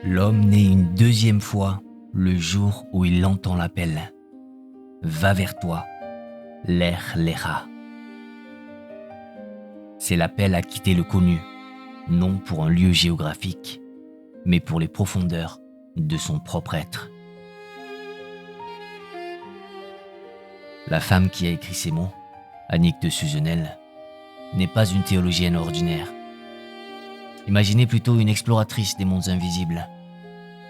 L'homme naît une deuxième fois le jour où il entend l'appel. Va vers toi, Lech Lecha. C'est l'appel à quitter le connu, non pour un lieu géographique, mais pour les profondeurs de son propre être. La femme qui a écrit ces mots, Annick de Suzenel, n'est pas une théologienne ordinaire. Imaginez plutôt une exploratrice des mondes invisibles,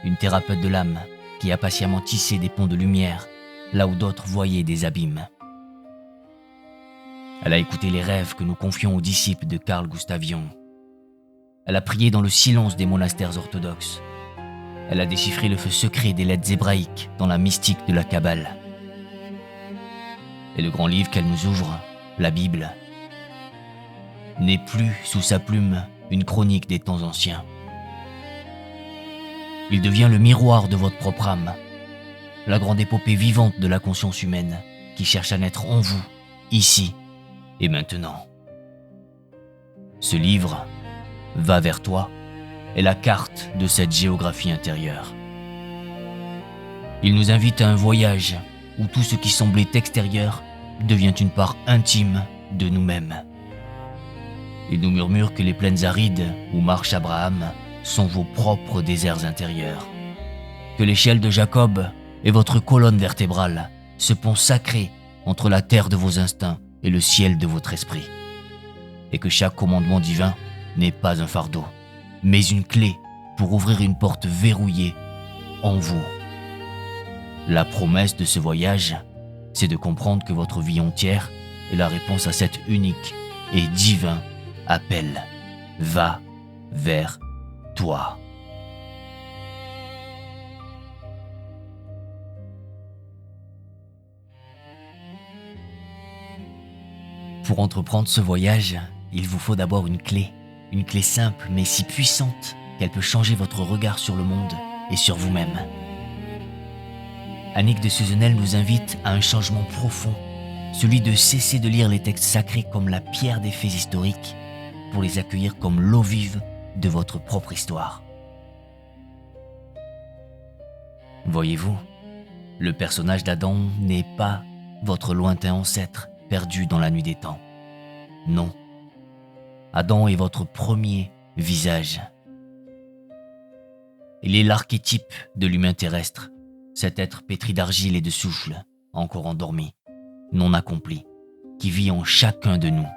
une thérapeute de l'âme qui a patiemment tissé des ponts de lumière là où d'autres voyaient des abîmes. Elle a écouté les rêves que nous confions aux disciples de Carl Gustav Jung. Elle a prié dans le silence des monastères orthodoxes. Elle a déchiffré le feu secret des lettres hébraïques dans la mystique de la Kabbale. Et le grand livre qu'elle nous ouvre, la Bible, n'est plus sous sa plume une chronique des temps anciens. Il devient le miroir de votre propre âme, la grande épopée vivante de la conscience humaine qui cherche à naître en vous, ici et maintenant. Ce livre, Va vers toi, est la carte de cette géographie intérieure. Il nous invite à un voyage où tout ce qui semblait extérieur devient une part intime de nous-mêmes. Il nous murmure que les plaines arides où marche Abraham sont vos propres déserts intérieurs, que l'échelle de Jacob est votre colonne vertébrale, ce pont sacré entre la terre de vos instincts et le ciel de votre esprit, et que chaque commandement divin n'est pas un fardeau, mais une clé pour ouvrir une porte verrouillée en vous. La promesse de ce voyage, c'est de comprendre que votre vie entière est la réponse à cet unique et divin appel. Va vers toi. Pour entreprendre ce voyage, il vous faut d'abord une clé simple mais si puissante qu'elle peut changer votre regard sur le monde et sur vous-même. Annick de Suzenel nous invite à un changement profond, celui de cesser de lire les textes sacrés comme la pierre des faits historiques pour les accueillir comme l'eau vive de votre propre histoire. Voyez-vous, le personnage d'Adam n'est pas votre lointain ancêtre perdu dans la nuit des temps. Non, Adam est votre premier visage. Il est l'archétype de l'humain terrestre, cet être pétri d'argile et de souffle, encore endormi, non accompli, qui vit en chacun de nous.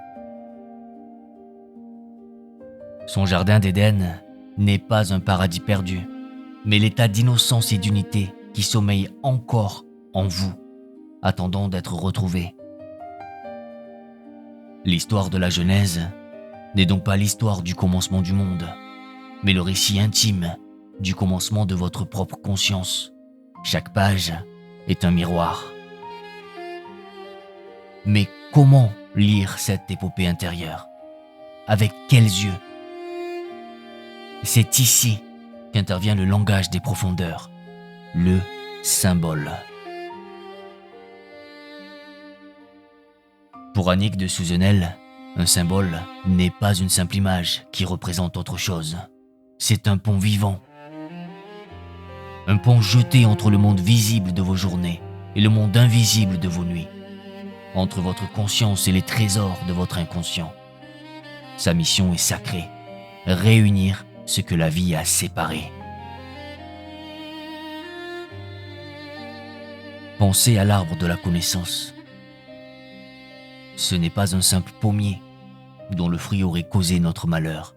Son jardin d'Éden n'est pas un paradis perdu, mais l'état d'innocence et d'unité qui sommeille encore en vous, attendant d'être retrouvé. L'histoire de la Genèse n'est donc pas l'histoire du commencement du monde, mais le récit intime du commencement de votre propre conscience. Chaque page est un miroir. Mais comment lire cette épopée intérieure? Avec quels yeux? C'est ici qu'intervient le langage des profondeurs, le symbole. Pour Annick de Suzenel, un symbole n'est pas une simple image qui représente autre chose. C'est un pont vivant. Un pont jeté entre le monde visible de vos journées et le monde invisible de vos nuits, entre votre conscience et les trésors de votre inconscient. Sa mission est sacrée, réunir ce que la vie a séparé. Pensez à l'arbre de la connaissance. Ce n'est pas un simple pommier dont le fruit aurait causé notre malheur.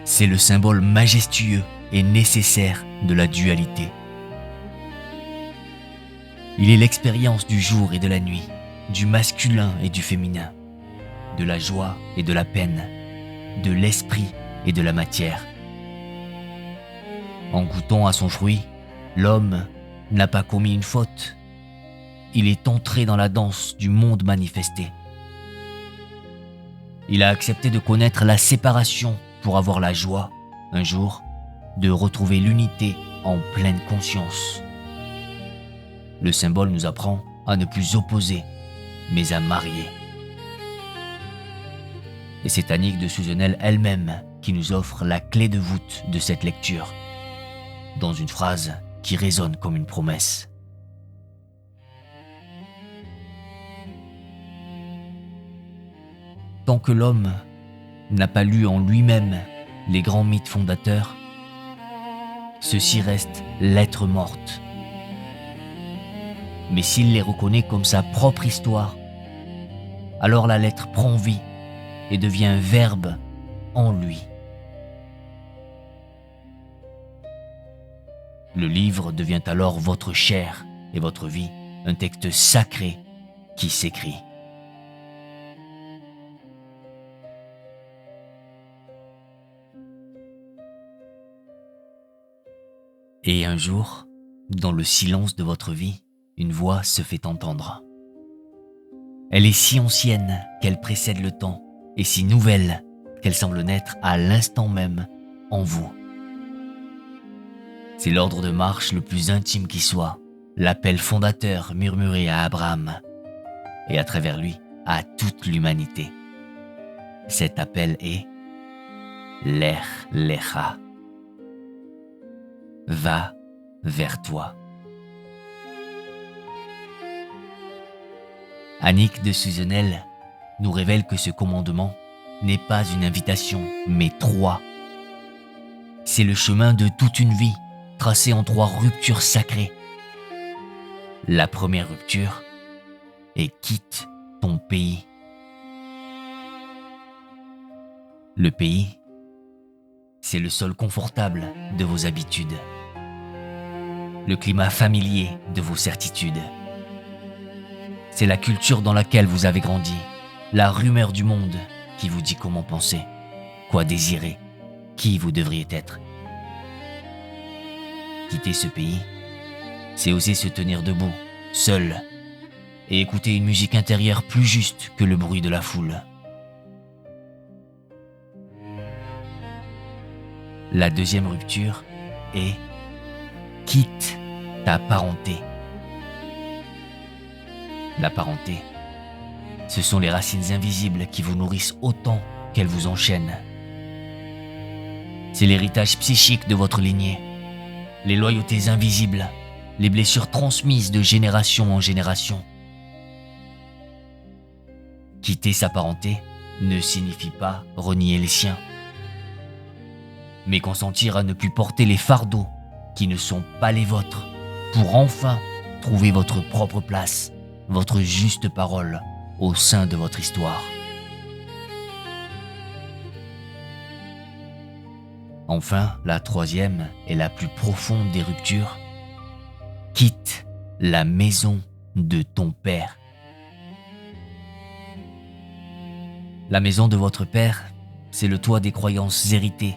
C'est le symbole majestueux et nécessaire de la dualité. Il est l'expérience du jour et de la nuit, du masculin et du féminin, de la joie et de la peine, de l'esprit et de la matière. En goûtant à son fruit, l'homme n'a pas commis une faute. Il est entré dans la danse du monde manifesté. Il a accepté de connaître la séparation pour avoir la joie, un jour, de retrouver l'unité en pleine conscience. Le symbole nous apprend à ne plus opposer, mais à marier. Et c'est Annick de Suzenel elle-même qui nous offre la clé de voûte de cette lecture, dans une phrase qui résonne comme une promesse. Tant que l'homme n'a pas lu en lui-même les grands mythes fondateurs, ceci reste lettre morte. Mais s'il les reconnaît comme sa propre histoire, alors la lettre prend vie et devient un verbe en lui. Le livre devient alors votre chair et votre vie, un texte sacré qui s'écrit. Et un jour, dans le silence de votre vie, une voix se fait entendre. Elle est si ancienne qu'elle précède le temps et si nouvelle qu'elle semble naître à l'instant même en vous. C'est l'ordre de marche le plus intime qui soit, l'appel fondateur murmuré à Abraham et à travers lui à toute l'humanité. Cet appel est Lech Lecha. Va vers toi. Annick de Suzenel nous révèle que ce commandement n'est pas une invitation, mais 3. C'est le chemin de toute une vie, tracé en 3 ruptures sacrées. La première rupture est quitte ton pays. Le pays, c'est le sol confortable de vos habitudes, le climat familier de vos certitudes. C'est la culture dans laquelle vous avez grandi, la rumeur du monde qui vous dit comment penser, quoi désirer, qui vous devriez être. Quitter ce pays, c'est oser se tenir debout, seul, et écouter une musique intérieure plus juste que le bruit de la foule. La deuxième rupture est quitte ta parenté. La parenté, ce sont les racines invisibles qui vous nourrissent autant qu'elles vous enchaînent. C'est l'héritage psychique de votre lignée, les loyautés invisibles, les blessures transmises de génération en génération. Quitter sa parenté ne signifie pas renier les siens, mais consentir à ne plus porter les fardeaux qui ne sont pas les vôtres, pour enfin trouver votre propre place, votre juste parole au sein de votre histoire. Enfin, la troisième et la plus profonde des ruptures, quitte la maison de ton père. La maison de votre père, c'est le toit des croyances héritées,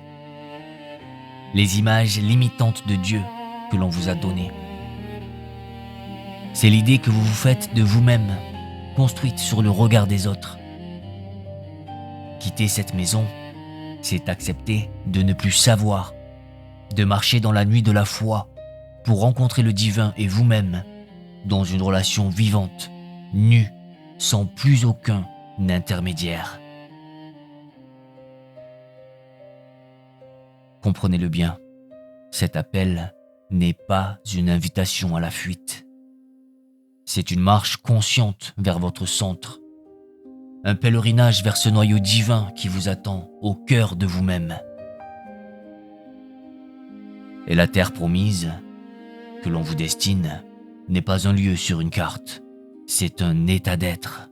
les images limitantes de Dieu que l'on vous a données. C'est l'idée que vous vous faites de vous-même, construite sur le regard des autres. Quitter cette maison, c'est accepter de ne plus savoir, de marcher dans la nuit de la foi pour rencontrer le divin et vous-même dans une relation vivante, nue, sans plus aucun intermédiaire. Comprenez-le bien, cet appel n'est pas une invitation à la fuite. C'est une marche consciente vers votre centre, un pèlerinage vers ce noyau divin qui vous attend au cœur de vous-même. Et la terre promise, que l'on vous destine, n'est pas un lieu sur une carte, c'est un état d'être.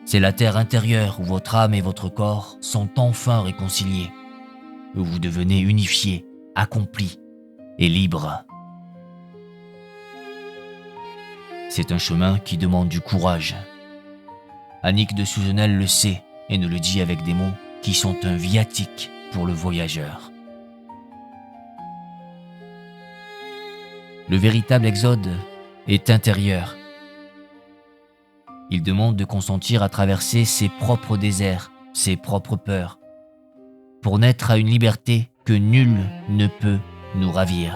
C'est la terre intérieure où votre âme et votre corps sont enfin réconciliés, où vous devenez unifiés, accomplis et libres. C'est un chemin qui demande du courage. Annick de Suzenel le sait et nous le dit avec des mots qui sont un viatique pour le voyageur. Le véritable exode est intérieur. Il demande de consentir à traverser ses propres déserts, ses propres peurs, pour naître à une liberté que nul ne peut nous ravir.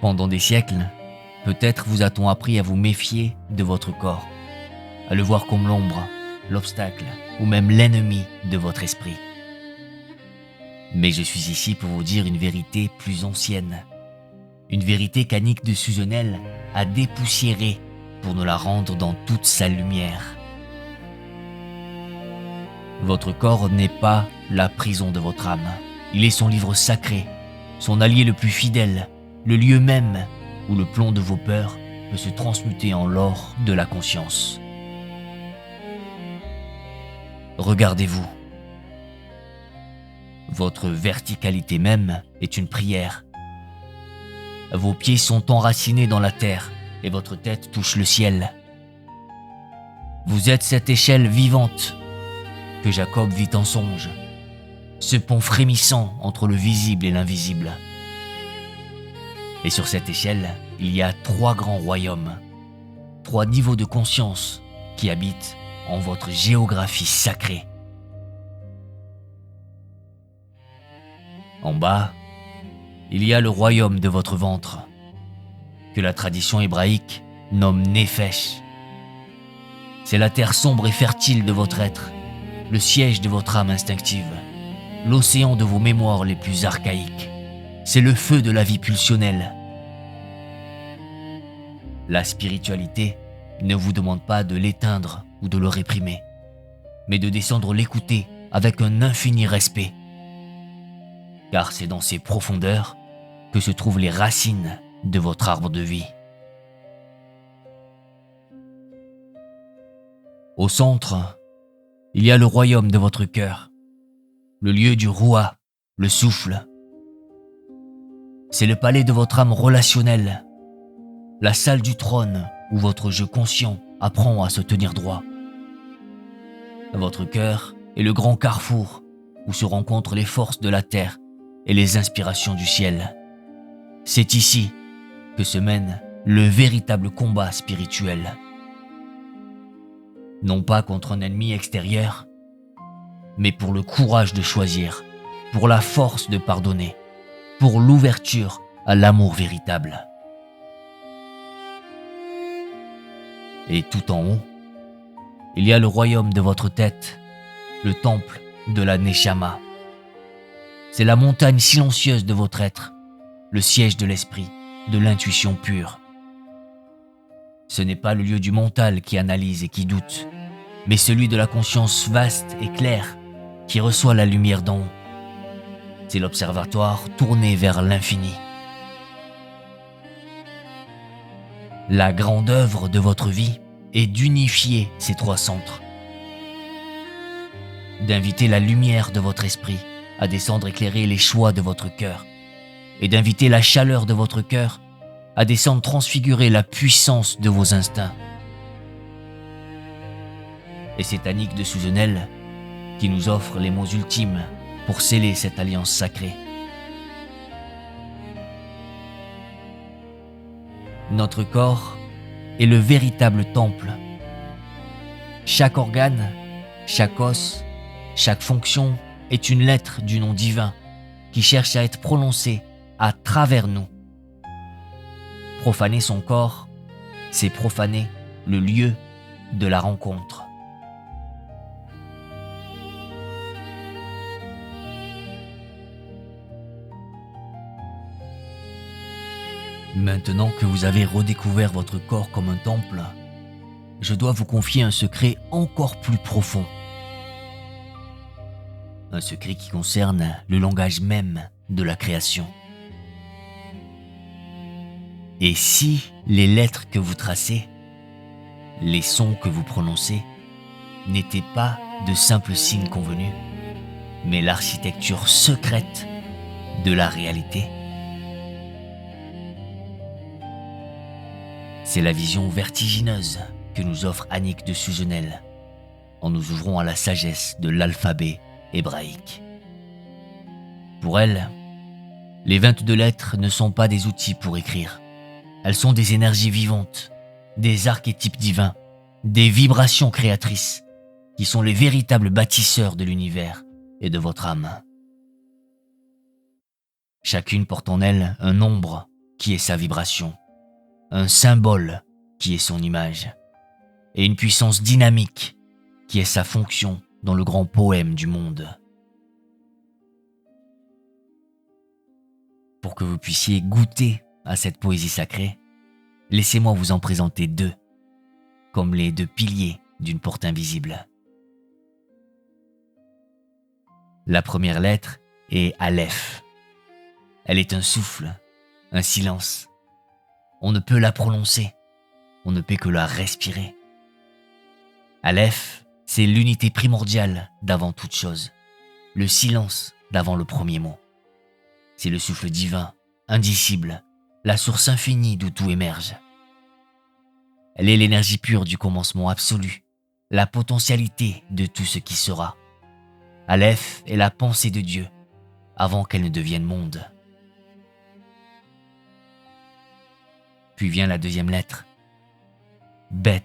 Pendant des siècles, peut-être vous a-t-on appris à vous méfier de votre corps, à le voir comme l'ombre, l'obstacle ou même l'ennemi de votre esprit. Mais je suis ici pour vous dire une vérité plus ancienne, une vérité qu'Annick de Suzenel a dépoussiérée pour nous la rendre dans toute sa lumière. Votre corps n'est pas la prison de votre âme. Il est son livre sacré, son allié le plus fidèle, le lieu même où le plomb de vos peurs peut se transmuter en l'or de la conscience. Regardez-vous. Votre verticalité même est une prière. Vos pieds sont enracinés dans la terre et votre tête touche le ciel. Vous êtes cette échelle vivante que Jacob vit en songe, ce pont frémissant entre le visible et l'invisible. Et sur cette échelle, il y a 3 grands royaumes, 3 niveaux de conscience qui habitent en votre géographie sacrée. En bas, il y a le royaume de votre ventre, que la tradition hébraïque nomme Nefesh. C'est la terre sombre et fertile de votre être, le siège de votre âme instinctive, l'océan de vos mémoires les plus archaïques. C'est le feu de la vie pulsionnelle. La spiritualité ne vous demande pas de l'éteindre ou de le réprimer, mais de descendre l'écouter avec un infini respect. Car c'est dans ses profondeurs que se trouvent les racines de votre arbre de vie. Au centre, il y a le royaume de votre cœur, le lieu du Roua, le souffle. C'est le palais de votre âme relationnelle, la salle du trône où votre jeu conscient apprend à se tenir droit. Votre cœur est le grand carrefour où se rencontrent les forces de la terre et les inspirations du ciel. C'est ici que se mène le véritable combat spirituel. Non pas contre un ennemi extérieur, mais pour le courage de choisir, pour la force de pardonner, pour l'ouverture à l'amour véritable. Et tout en haut, il y a le royaume de votre tête, le temple de la Neshama. C'est la montagne silencieuse de votre être, le siège de l'esprit, de l'intuition pure. Ce n'est pas le lieu du mental qui analyse et qui doute, mais celui de la conscience vaste et claire qui reçoit la lumière d'en haut. C'est l'observatoire tourné vers l'infini. La grande œuvre de votre vie est d'unifier ces 3 centres, d'inviter la lumière de votre esprit à descendre éclairer les choix de votre cœur, et d'inviter la chaleur de votre cœur à descendre transfigurer la puissance de vos instincts. Et c'est Annick de Suzenel qui nous offre les mots ultimes pour sceller cette alliance sacrée. Notre corps est le véritable temple. Chaque organe, chaque os, chaque fonction est une lettre du nom divin qui cherche à être prononcée à travers nous. Profaner son corps, c'est profaner le lieu de la rencontre. Maintenant que vous avez redécouvert votre corps comme un temple, je dois vous confier un secret encore plus profond. Un secret qui concerne le langage même de la création. Et si les lettres que vous tracez, les sons que vous prononcez, n'étaient pas de simples signes convenus, mais l'architecture secrète de la réalité? C'est la vision vertigineuse que nous offre Annick de Suzenel en nous ouvrant à la sagesse de l'alphabet hébraïque. Pour elle, les 22 lettres ne sont pas des outils pour écrire. Elles sont des énergies vivantes, des archétypes divins, des vibrations créatrices qui sont les véritables bâtisseurs de l'univers et de votre âme. Chacune porte en elle un nombre qui est sa vibration, un symbole qui est son image, et une puissance dynamique qui est sa fonction dans le grand poème du monde. Pour que vous puissiez goûter à cette poésie sacrée, laissez-moi vous en présenter deux, comme les deux piliers d'une porte invisible. La première lettre est Aleph. Elle est un souffle, un silence. On ne peut la prononcer, on ne peut que la respirer. Aleph, c'est l'unité primordiale d'avant toute chose, le silence d'avant le premier mot. C'est le souffle divin, indicible, la source infinie d'où tout émerge. Elle est l'énergie pure du commencement absolu, la potentialité de tout ce qui sera. Aleph est la pensée de Dieu, avant qu'elle ne devienne monde. Puis vient la deuxième lettre, Bet.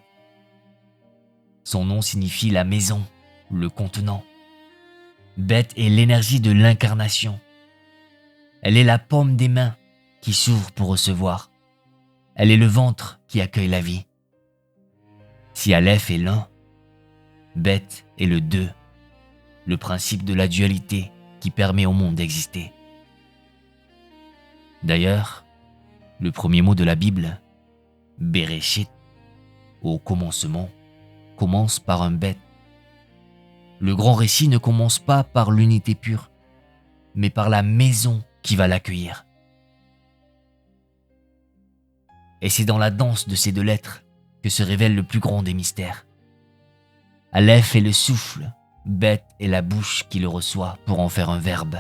Son nom signifie la maison, le contenant. Bet est l'énergie de l'incarnation. Elle est la paume des mains qui s'ouvre pour recevoir. Elle est le ventre qui accueille la vie. Si Aleph est l'un, Bet est le deux, le principe de la dualité qui permet au monde d'exister. D'ailleurs, le premier mot de la Bible, Bereshit, au commencement, commence par un Bet. Le grand récit ne commence pas par l'unité pure, mais par la maison qui va l'accueillir. Et c'est dans la danse de ces deux lettres que se révèle le plus grand des mystères. Aleph est le souffle, Bet est la bouche qui le reçoit pour en faire un verbe.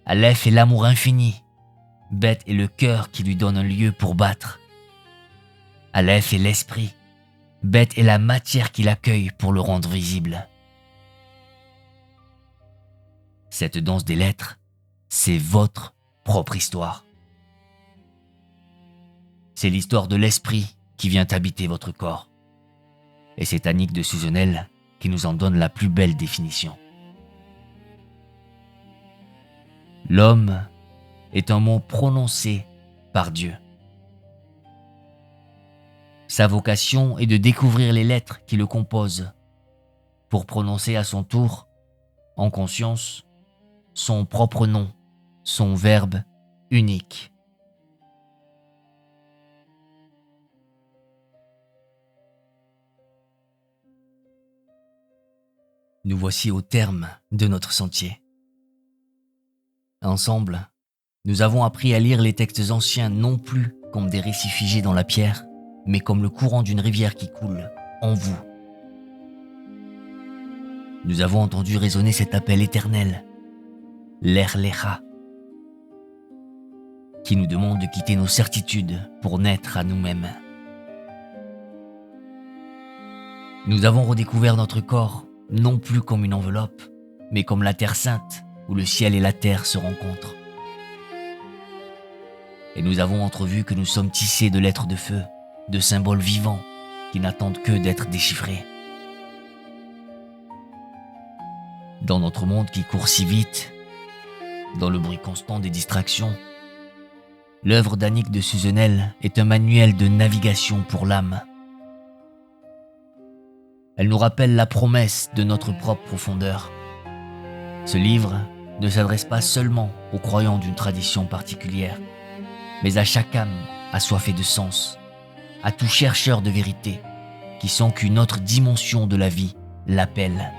Aleph est l'amour infini, Bet est le cœur qui lui donne un lieu pour battre. Aleph est l'esprit, Bet est la matière qui l'accueille pour le rendre visible. Cette danse des lettres, c'est votre propre histoire. C'est l'histoire de l'esprit qui vient habiter votre corps. Et c'est Annick de Suzenel qui nous en donne la plus belle définition. L'homme est un mot prononcé par Dieu. Sa vocation est de découvrir les lettres qui le composent, pour prononcer à son tour, en conscience, son propre nom, son verbe unique. Nous voici au terme de notre sentier. Ensemble, nous avons appris à lire les textes anciens non plus comme des récits figés dans la pierre, mais comme le courant d'une rivière qui coule en vous. Nous avons entendu résonner cet appel éternel, l'Erlecha, qui nous demande de quitter nos certitudes pour naître à nous-mêmes. Nous avons redécouvert notre corps, non plus comme une enveloppe, mais comme la terre sainte, où le ciel et la terre se rencontrent. Et nous avons entrevu que nous sommes tissés de lettres de feu, de symboles vivants, qui n'attendent que d'être déchiffrés. Dans notre monde qui court si vite, dans le bruit constant des distractions, l'œuvre d'Annick de Suzenel est un manuel de navigation pour l'âme. Elle nous rappelle la promesse de notre propre profondeur. Ce livre ne s'adresse pas seulement aux croyants d'une tradition particulière, mais à chaque âme assoiffée de sens, à tout chercheur de vérité qui sent qu'une autre dimension de la vie l'appelle.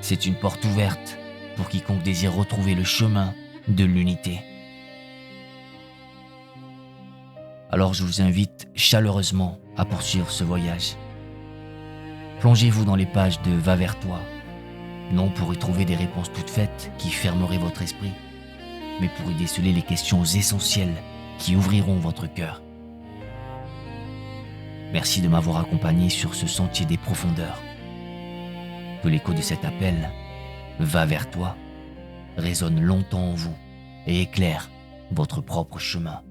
C'est une porte ouverte pour quiconque désire retrouver le chemin de l'unité. Alors je vous invite chaleureusement à poursuivre ce voyage. Plongez-vous dans les pages de Va vers toi, non pour y trouver des réponses toutes faites qui fermeraient votre esprit, mais pour y déceler les questions essentielles qui ouvriront votre cœur. Merci de m'avoir accompagné sur ce sentier des profondeurs. Que l'écho de cet appel, Va vers toi, résonne longtemps en vous et éclaire votre propre chemin.